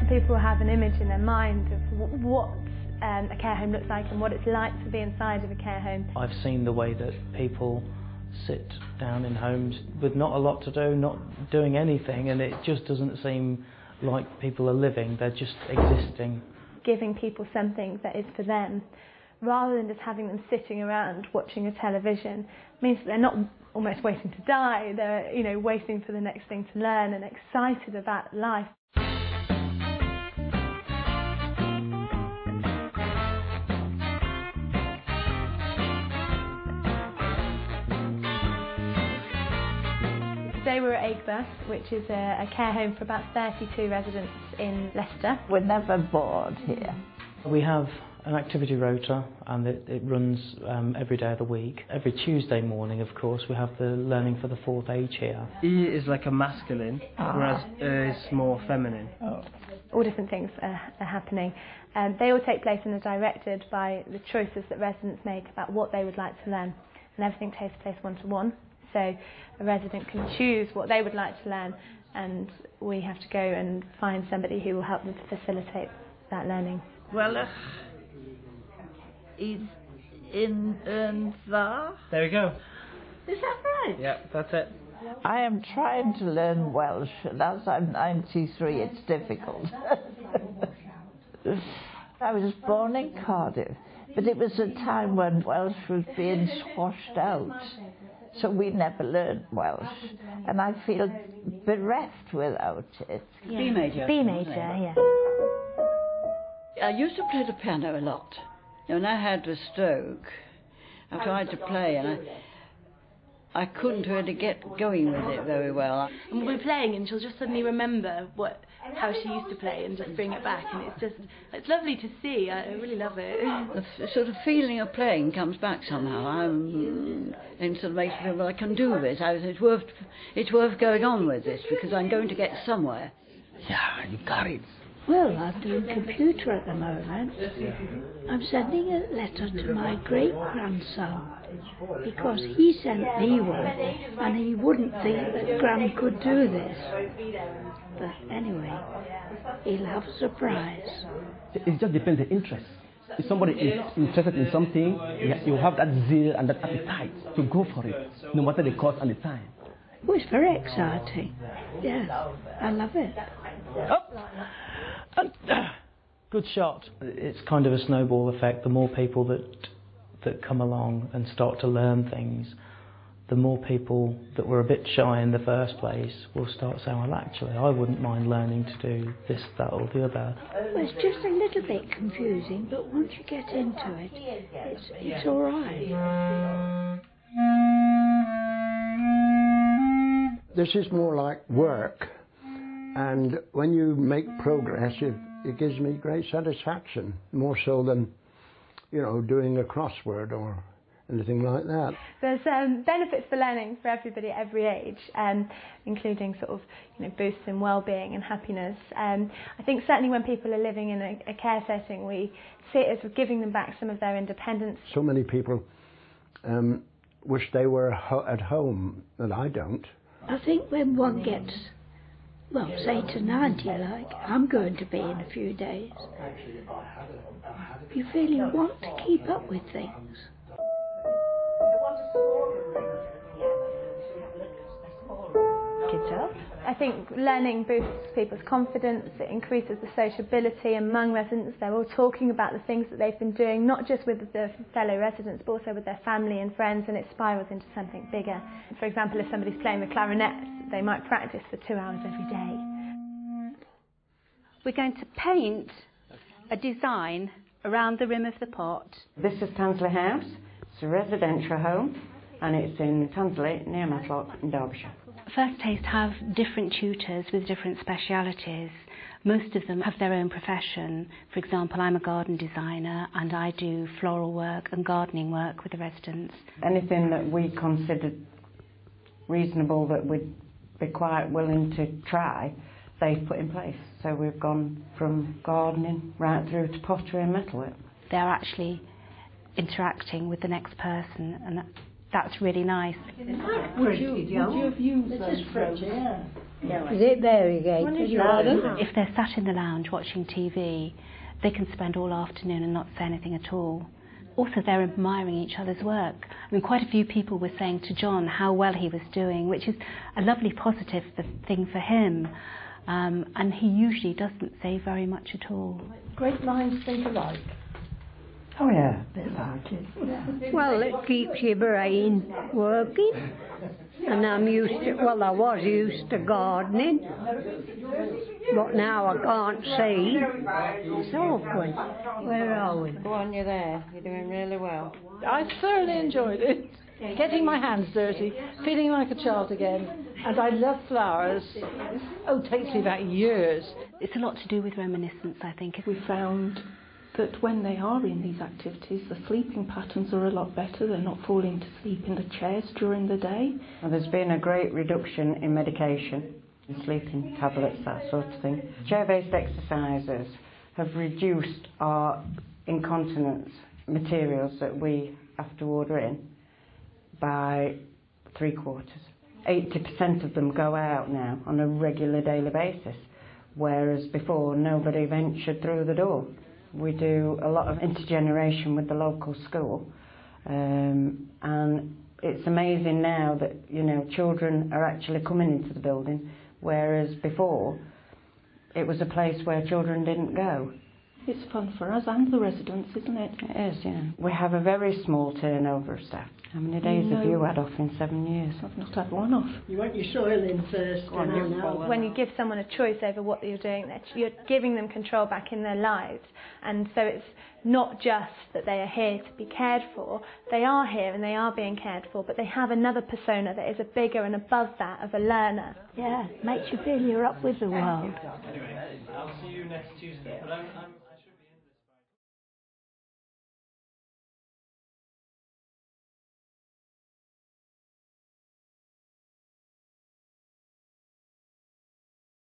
Some people have an image in their mind of what a care home looks like and what it's like to be inside of a care home. I've seen the way that people sit down in homes with not a lot to do, not doing anything, and it just doesn't seem like people are living, they're just existing. Giving people something that is for them, rather than just having them sitting around watching a television, means that they're not almost waiting to die, they're, you know, waiting for the next thing to learn and excited about life. Today we're at Aigburth, which is a care home for about 32 residents in Leicester. We're never bored here. We have an activity rota, and it runs every day of the week. Every Tuesday morning, of course, we have the learning for the fourth age here. E is like a masculine, whereas is more feminine. All different things are happening. They all take place and are directed by the choices that residents make about what they would like to learn. And everything takes place one-to-one. So a resident can choose what they would like to learn, and we have to go and find somebody who will help them to facilitate that learning. Well, is in the. There we go. Is that right? Yeah, that's it. I am trying to learn Welsh, and as I'm 93, it's difficult. I was born in Cardiff, but it was a time when Welsh was being squashed out. So we never learned Welsh, and I feel bereft without it. Yeah. B major. B major, yeah. I used to play the piano a lot. When I had the stroke, I tried to play, and I couldn't really get going with it very well. And we're playing, and she'll just suddenly remember how she used to play and just bring it back, and it's lovely to see. I really love it. The sort of feeling of playing comes back somehow. And sort of makes me feel, well, I can do this. It's worth going on with this because I'm going to get somewhere. Yeah, you got it. Well, I'm doing computer at the moment. I'm sending a letter to my great-grandson because he sent me one and he wouldn't think that Gran could do this. But anyway, he'll have a surprise. It just depends on the interest. If somebody is interested in something, you have that zeal and that appetite to go for it, no matter the cost and the time. Oh, it's very exciting. Yeah, I love it. Good shot. It's kind of a snowball effect. The more people that come along and start to learn things, the more people that were a bit shy in the first place will start saying, well, actually, I wouldn't mind learning to do this, that or the other. Well, it's just a little bit confusing, but once you get into it, it's all right. This is more like work, and when you make progress, it gives me great satisfaction, more so than, you know, doing a crossword or anything like that. There's benefits for learning for everybody at every age, including sort of, you know, boosts in well-being and happiness. I think certainly when people are living in a care setting, we see it as giving them back some of their independence. So many people wish they were at home, and I don't. I think when one gets, well, say to 90, like I'm going to be in a few days, you really want to keep up with things. Kids up. I think learning boosts people's confidence, it increases the sociability among residents. They're all talking about the things that they've been doing, not just with their fellow residents, but also with their family and friends, and it spirals into something bigger. For example, if somebody's playing the clarinet, they might practice for 2 hours every day. We're going to paint a design around the rim of the pot. This is Tansley House. It's a residential home, and it's in Tansley, near Matlock in Derbyshire. First Taste have different tutors with different specialities. Most of them have their own profession. For example, I'm a garden designer and I do floral work and gardening work with the residents. Anything that we considered reasonable that we'd be quite willing to try, they've put in place. So we've gone from gardening right through to pottery and metalwork. They're actually interacting with the next person, and that's really nice. Would you have used this fridge? Is it variegated? If they're sat in the lounge watching TV, they can spend all afternoon and not say anything at all. Also, they're admiring each other's work. I mean, quite a few people were saying to John how well he was doing, which is a lovely positive thing for him. And he usually doesn't say very much at all. Great minds think alike. Oh yeah. Well, it keeps your brain working. And I'm used to, well, I was used to gardening, but now I can't see. It's awkward. Where are we? Go on, you're there. You're doing really well. I thoroughly enjoyed it. Getting my hands dirty, feeling like a child again, and I love flowers. Oh, it takes me about years. It's a lot to do with reminiscence, I think. We found that when they are in these activities, the sleeping patterns are a lot better. They're not falling to sleep in the chairs during the day. Well, there's been a great reduction in medication, sleeping tablets, that sort of thing. Chair-based exercises have reduced our incontinence materials that we have to order in by 3/4. 80% of them go out now on a regular daily basis, whereas before nobody ventured through the door. We do a lot of intergeneration with the local school, and it's amazing now that, you know, children are actually coming into the building, whereas before it was a place where children didn't go. It's fun for us and the residents, isn't it? It is, yeah. We have a very small turnover of staff. How many days have you had off in 7 years? I've not had one off. You want your soil in first. When you give someone a choice over what you're doing, you're giving them control back in their lives. And so it's not just that they are here to be cared for. They are here and they are being cared for, but they have another persona that is a bigger and above that of a learner. Yeah, makes you feel you're up with the world. Anyway, I'll see you next Tuesday. But I'm